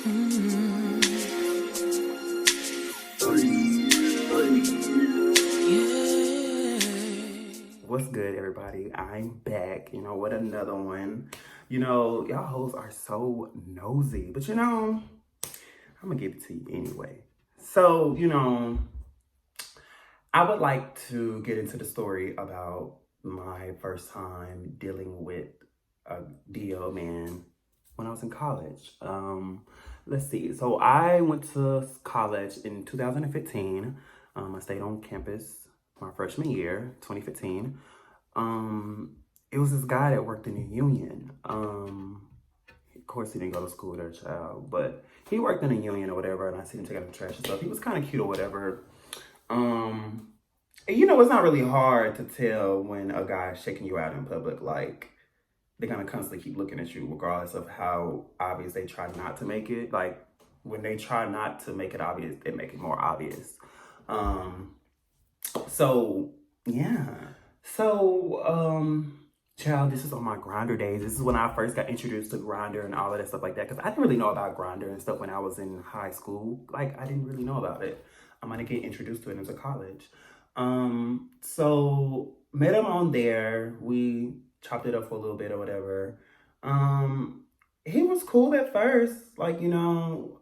What's good, everybody? I'm back, with another one. Y'all hoes are so nosy, but I'm gonna give it to you anyway. So, I would like to get into the story about my first time dealing with a DO man when I was in college. Let's see. So I went to college in 2015. I stayed on campus my freshman year, 2015. It was this guy that worked in the union. Of course, he didn't go to school with our child, but he worked in a union or whatever, and I seen him take out the trash and stuff. He was kind of cute or whatever. And it's not really hard to tell when a guy is shaking you out in public. Like, they're gonna constantly keep looking at you regardless of how obvious they try not to make it. Like, when they try not to make it obvious, they make it more obvious. So child, this is on my Grindr days. This is when I first got introduced to Grindr and all of that stuff like that. Because I didn't really know about Grindr and stuff when I was in high school. Like, I didn't really know about it. I'm gonna get introduced to it into college. So met him on there. We chopped it up for a little bit or whatever. He was cool at first. Like, mind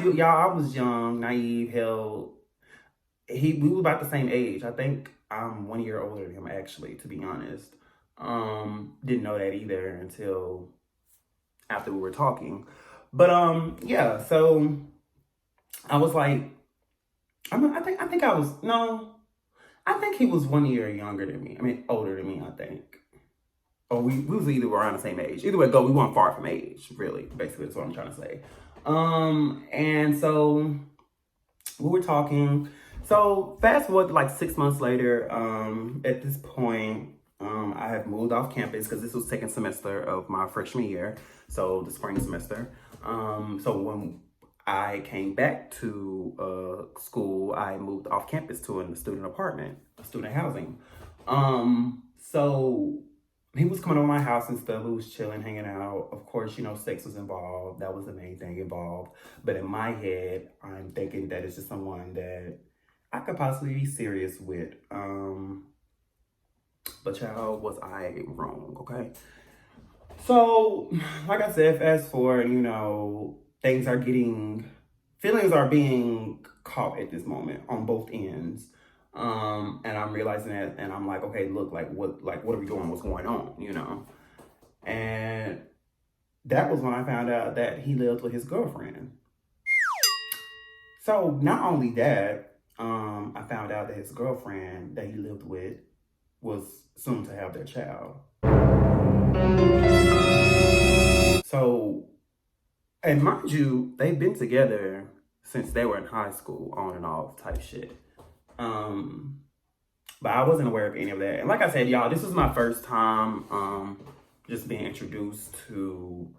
you, y'all, I was young, naive, hell. We were about the same age. I think I'm 1 year older than him, actually, to be honest. Didn't know that either until after we were talking. But so I was like, I think he was 1 year younger than me. I mean, older than me, I think. Or we was either around the same age. Either way, we weren't far from age, really. Basically, that's what I'm trying to say. And so we were talking. So fast forward to like 6 months later, at this point, I have moved off campus because this was second semester of my freshman year. So the spring semester. So when I came back to school, I moved off campus to a student apartment, a student housing. So he was coming over my house and stuff. We was chilling, hanging out. Of course, sex was involved. That was the main thing involved. But in my head, I'm thinking that it's just someone that I could possibly be serious with. But child, was I wrong, okay? So, like I said, fast forward, feelings are being caught at this moment on both ends. And I'm realizing that, and I'm like, okay, look, what are we doing? What's going on, And that was when I found out that he lived with his girlfriend. So not only that, I found out that his girlfriend that he lived with was soon to have their child. So, and mind you, they've been together since they were in high school, on and off type shit. But I wasn't aware of any of that. And like I said, y'all, this was my first time just being introduced to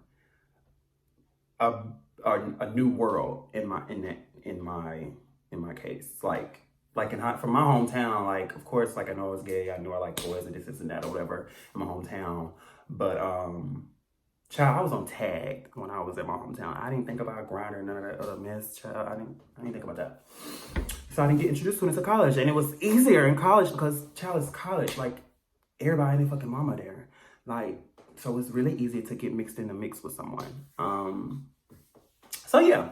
a new world in my case. From my hometown, like, of course, like, I know I was gay, I knew I like boys and this and that or whatever in my hometown. But child, I was on tag when I was at my hometown. I didn't think about Grindr and none of that other mess, child. I didn't think about that. So I didn't get introduced to it until college. And it was easier in college because, child, it's college. Like, everybody and their fucking mama there. Like, so it's really easy to get mixed in the mix with someone. So yeah.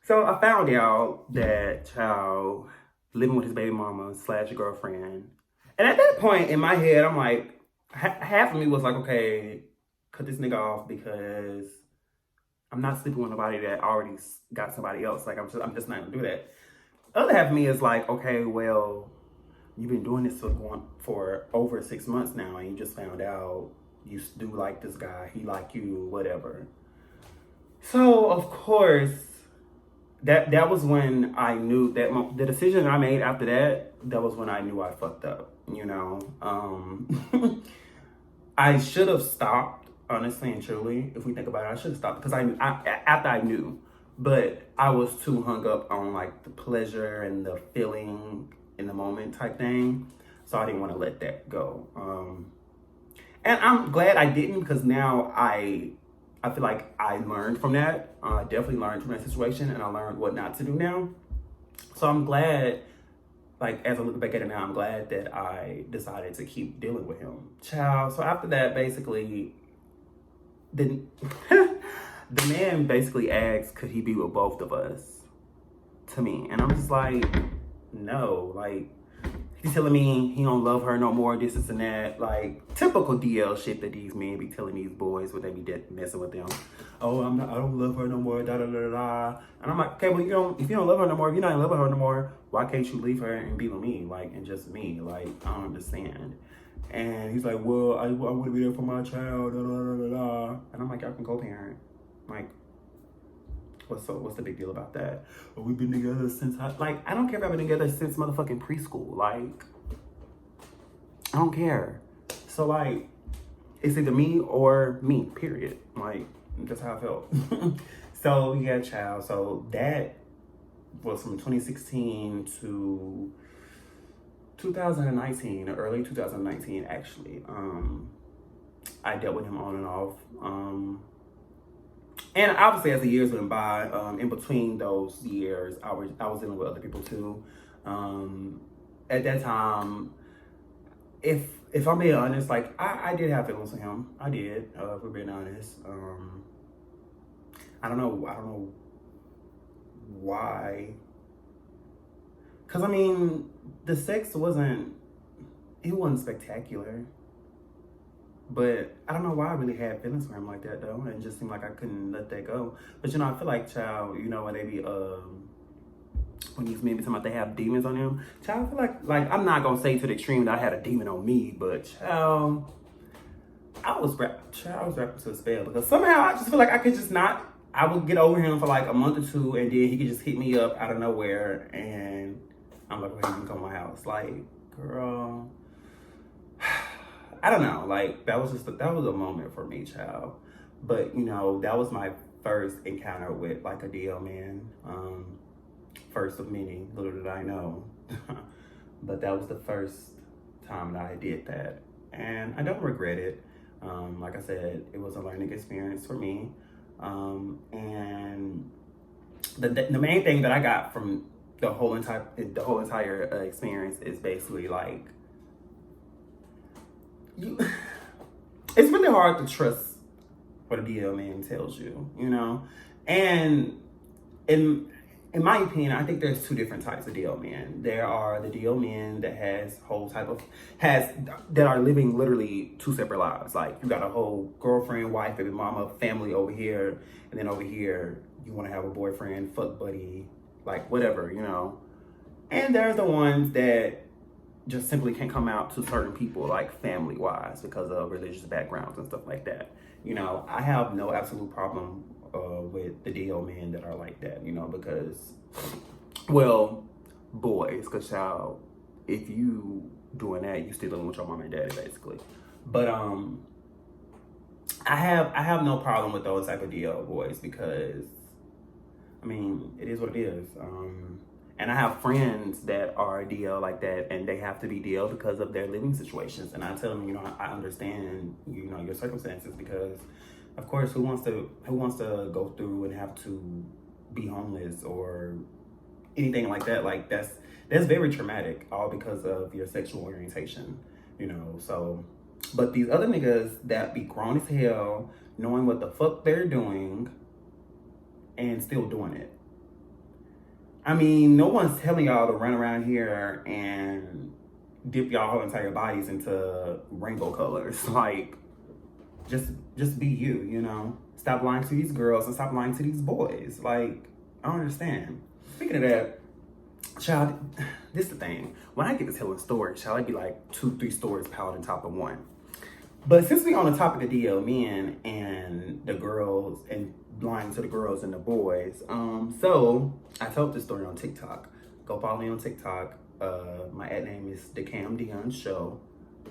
So I found out that child living with his baby mama / girlfriend. And at that point in my head, I'm like, half of me was like, okay, cut this nigga off because I'm not sleeping with nobody that already got somebody else. Like, I'm just not gonna do that. The other half of me is like, okay, well, you've been doing this for over 6 months now, and you just found out you do like this guy, he like you, whatever. So of course, that was when I knew that the decision I made after that was when I knew I fucked up. I should have stopped, honestly and truly. If we think about it, I should have stopped because after I knew. But I was too hung up on like the pleasure and the feeling in the moment type thing. So I didn't want to let that go. And I'm glad I didn't, because now I I feel like I learned from that. I definitely learned from that situation, and I learned what not to do now. So I'm glad, like, as I look back at it now, I'm glad that I decided to keep dealing with him. Child. So after that, basically, the, the man basically asked, could he be with both of us? To me. And I'm just like, no. Like, he's telling me he don't love her no more, this and that. Like, typical DL shit that these men be telling these boys when they be messing with them. Oh, I don't love her no more, da da da da. And I'm like, okay, well, if you don't love her no more, if you're not in love with her no more, why can't you leave her and be with me? Like, and just me. Like, I don't understand. And he's like, well, I want to be there for my child, da da da da da. And I'm like, y'all can co-parent. Like, what's the big deal about that? Well, we've been together since I don't care if I've been together since motherfucking preschool. Like, I don't care. So like, it's either me or me, period. Like, that's how I felt. So he had a child. So that was from 2016 to 2019, early 2019 actually. I dealt with him on and off. And obviously, as the years went by, in between those years, I was dealing with other people too. At that time, if I'm being honest, like I did have feelings for him. I did, if we're being honest. I don't know why. Cause I mean, the sex wasn't spectacular. But I don't know why I really had feelings for him like that though. And it just seemed like I couldn't let that go. But I feel like, child, when they be when these men be talking about they have demons on them, child, I feel like I'm not gonna say to the extreme that I had a demon on me, but child, I was wrapped to a spell because somehow I just feel like I could just not. I would get over him for like a month or two, and then he could just hit me up out of nowhere, and I'm like, well, you can come to my house, like, girl. I don't know, like, that was a moment for me, child. But, that was my first encounter with, like, a DL man. First of many, little did I know. But that was the first time that I did that. And I don't regret it. Like I said, it was a learning experience for me. And the main thing that I got from the whole entire experience is basically, like, it's really hard to trust what a DL man tells you, And in my opinion, I think there's two different types of DL men. There are the DL men that are living literally two separate lives. Like, you got a whole girlfriend, wife, baby mama, family over here, and then over here you want to have a boyfriend, fuck buddy, like whatever, And there's the ones that just simply can't come out to certain people, like family-wise, because of religious backgrounds and stuff like that. I have no absolute problem with the DL men that are like that, because, well, boys, because child, if you doing that, you still living with your mom and daddy, basically. But I have no problem with those type of DL boys because, I mean, it is what it is. And I have friends that are DL like that, and they have to be DL because of their living situations. And I tell them, I understand, your circumstances because, of course, who wants to go through and have to be homeless or anything like that? Like, that's very traumatic, all because of your sexual orientation, So, but these other niggas that be grown as hell, knowing what the fuck they're doing, and still doing it. I mean, no one's telling y'all to run around here and dip y'all whole entire bodies into rainbow colors. Like, just be you, Stop lying to these girls and stop lying to these boys. Like, I don't understand. Speaking of that, child, this is the thing. When I get to telling stories, child, I'd be like 2-3 stories piled on top of one. But since we on the topic of DL men and the girls and lying to the girls and the boys, so I told this story on TikTok. Go follow me on TikTok. My ad name is The Cam Dion Show.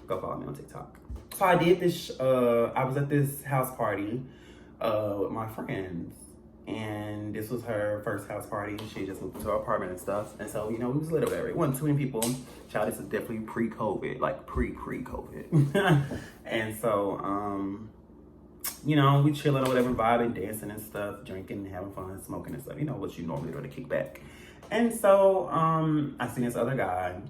Go follow me on TikTok. So I did this. I was at this house party with my friends, and this was her first house party. She just moved to her apartment and stuff, and so we was lit up there. It wasn't too many people. Child, this is definitely pre-COVID, like pre-COVID. And so we chilling or whatever, vibing, dancing and stuff, drinking, having fun, smoking and stuff. You know what you normally do to kick back. And so I seen this other guy,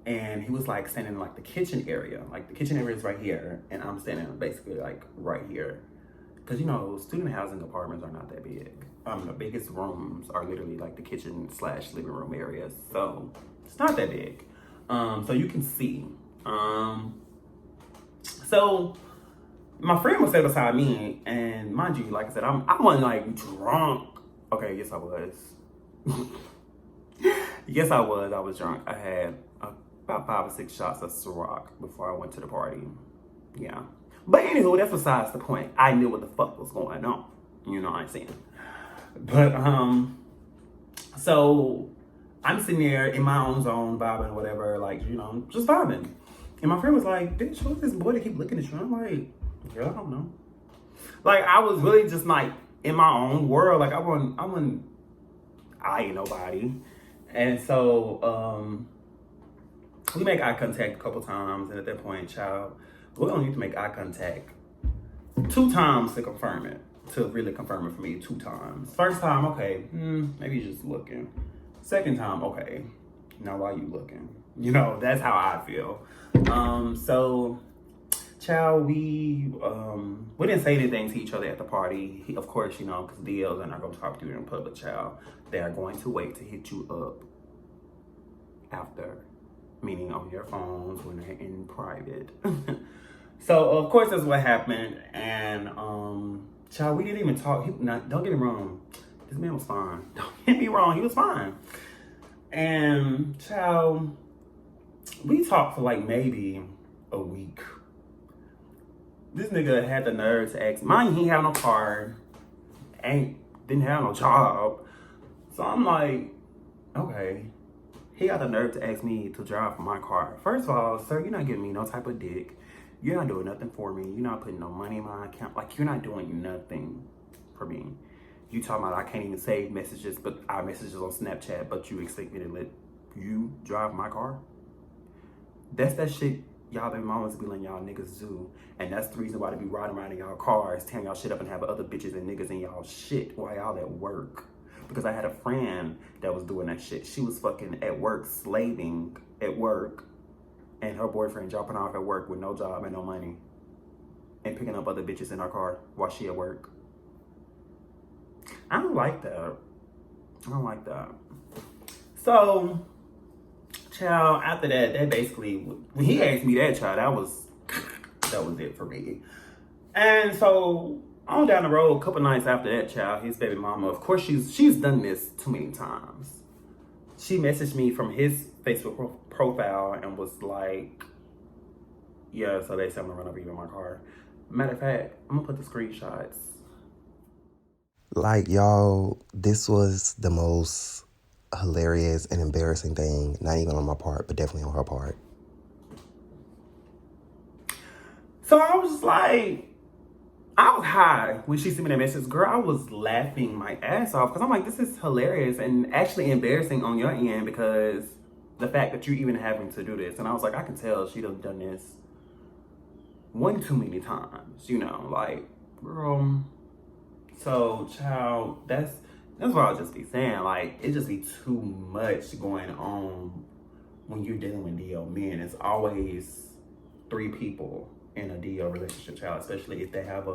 and he was like standing in like the kitchen area. Like the kitchen area is right here, and I'm standing basically like right here. Because student housing apartments are not that big. The biggest rooms are literally like the kitchen / living room areas. So it's not that big. So you can see. So my friend was sitting beside me, and mind you, like I said, I wasn't like drunk. Okay, yes I was. Yes I was. I was drunk. I had about 5 or 6 shots of Ciroc before I went to the party. Yeah. But anywho, that's besides the point. I knew what the fuck was going on. You know what I'm saying? But, so I'm sitting there in my own zone, vibing, whatever, like, just vibing. And my friend was like, bitch, who's this boy that keep looking at you? I'm like, girl, I don't know. Like, I was really just like in my own world. Like, I wouldn't eye nobody. And so, we make eye contact a couple times. And at that point, child, we're gonna need to make eye contact 2 times to confirm it. To really confirm it for me 2 times. First time, okay, maybe you're just looking. Second time, okay, now why you looking? That's how I feel. So, child, we didn't say anything to each other at the party. Of course, because DLs are not gonna talk to you in public, child. They are going to wait to hit you up after, meaning on your phones when they're in private. So, of course, that's what happened. And, child, we didn't even talk. Don't get me wrong. This man was fine. Don't get me wrong. He was fine. And, child, we talked for like maybe a week. This nigga had the nerve to ask. Mind he had no car. Didn't have no job. So I'm like, okay. He got the nerve to ask me to drive for my car. First of all, sir, you're not giving me no type of dick. You're not doing nothing for me. You're not putting no money in my account. Like, you're not doing nothing for me. You talking about I can't even save messages, but our messages on Snapchat, but you expect me to let you drive my car? That's that shit y'all baby mamas be letting y'all niggas do. And that's the reason why they be riding around in y'all cars, tearing y'all shit up and have other bitches and niggas in y'all shit while y'all at work. Because I had a friend that was doing that shit. She was fucking at work, slaving at work, and her boyfriend dropping off at work with no job and no money, and picking up other bitches in her car while she at work. I don't like that. I don't like that. So, child, after that basically, when he asked me that, child, that was it for me. And so, on down the road, a couple nights after that, child, his baby mama, of course, she's done this too many times. She messaged me from his Facebook profile and was like, yeah, so they said I'm gonna run over you in my car. Matter of fact, I'm gonna put the screenshots. Like, y'all, this was the most hilarious and embarrassing thing, not even on my part, but definitely on her part. So I was just like, I was high when she sent me that message. Girl, I was laughing my ass off because I'm like, this is hilarious and actually embarrassing on your end because the fact that you even having to do this. And I was like, I can tell she done this one too many times, like, girl. So, child, that's what I'll just be saying. Like, it just be too much going on when you're dealing with DL men. It's always 3 people in a DL relationship, child, especially if they have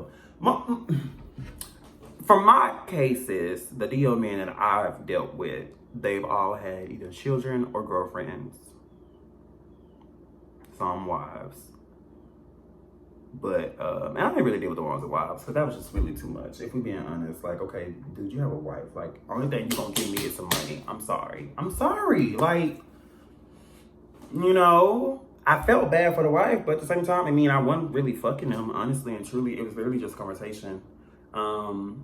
from my cases, the DL men that I've dealt with, they've all had either children or girlfriends, some wives. But, and I didn't really deal with the ones with wives, because that was just really too much. If we're being honest, like, okay, dude, you have a wife. Like, only thing you gonna give me is some money. I'm sorry. Like, I felt bad for the wife, but at the same time, I wasn't really fucking him, honestly and truly. It was really just conversation. The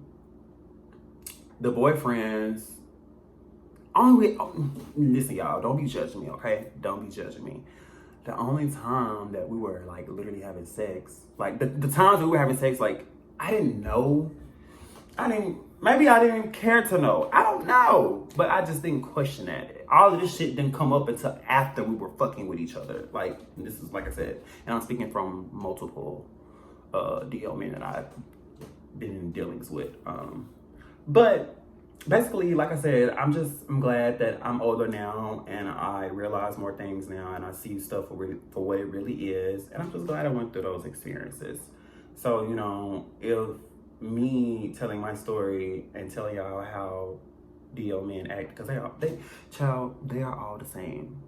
boyfriends, listen, y'all, don't be judging me, okay? Don't be judging me. The only time that we were, like, literally having sex, like, the times we were having sex, like, I didn't know. Maybe I didn't care to know. I don't know. But I just didn't question that. All of this shit didn't come up until after we were fucking with each other. Like, this is, like I said, and I'm speaking from multiple DL men that I've been in dealings with. But basically, like I said, I'm glad that I'm older now and I realize more things now and I see stuff for what it really is. And I'm just glad I went through those experiences. So, you know, if me telling my story and telling y'all how DL men act, because they are all the same.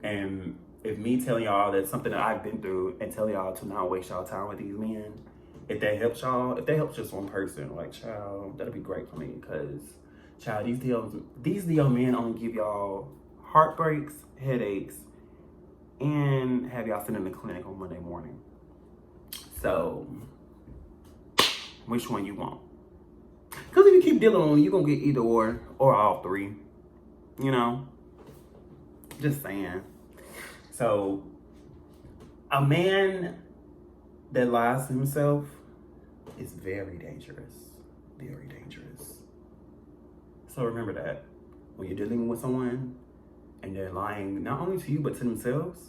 And if me telling y'all that's something that I've been through and tell y'all to not waste y'all time with these men, if that helps y'all, if that helps just one person, like, child, that'll be great for me. Because, child, these DL men only give y'all heartbreaks, headaches, and have y'all sitting in the clinic on Monday morning. So, which one you want? Because if you keep dealing with them, you're going to get either or all three. You know? Just saying. So, a man that lies to himself is very dangerous. Very dangerous. So remember that. When you're dealing with someone and they're lying not only to you but to themselves,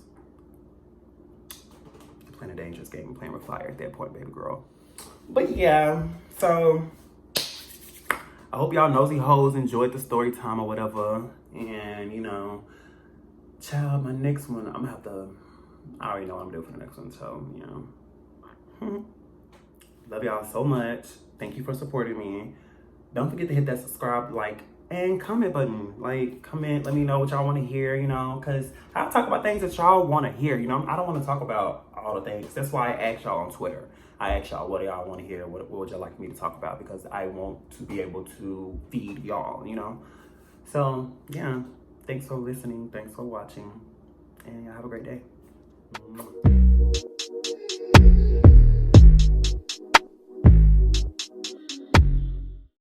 you're playing a dangerous game, playing with fire at that point, baby girl. But yeah, so I hope y'all nosy hoes enjoyed the story time or whatever. And, you know, child, my next one, I already know what I'm doing for the next one. So, you know, love y'all so much. Thank you for supporting me. Don't forget to hit that subscribe, like, and comment button. Like, comment, let me know what y'all want to hear, you know, because I'll talk about things that y'all want to hear, you know. I don't want to talk about all the things. That's why I asked y'all on Twitter. I asked y'all, what do y'all want to hear? What would y'all like me to talk about? Because I want to be able to feed y'all, you know. So, yeah. Thanks for listening. Thanks for watching. And y'all have a great day.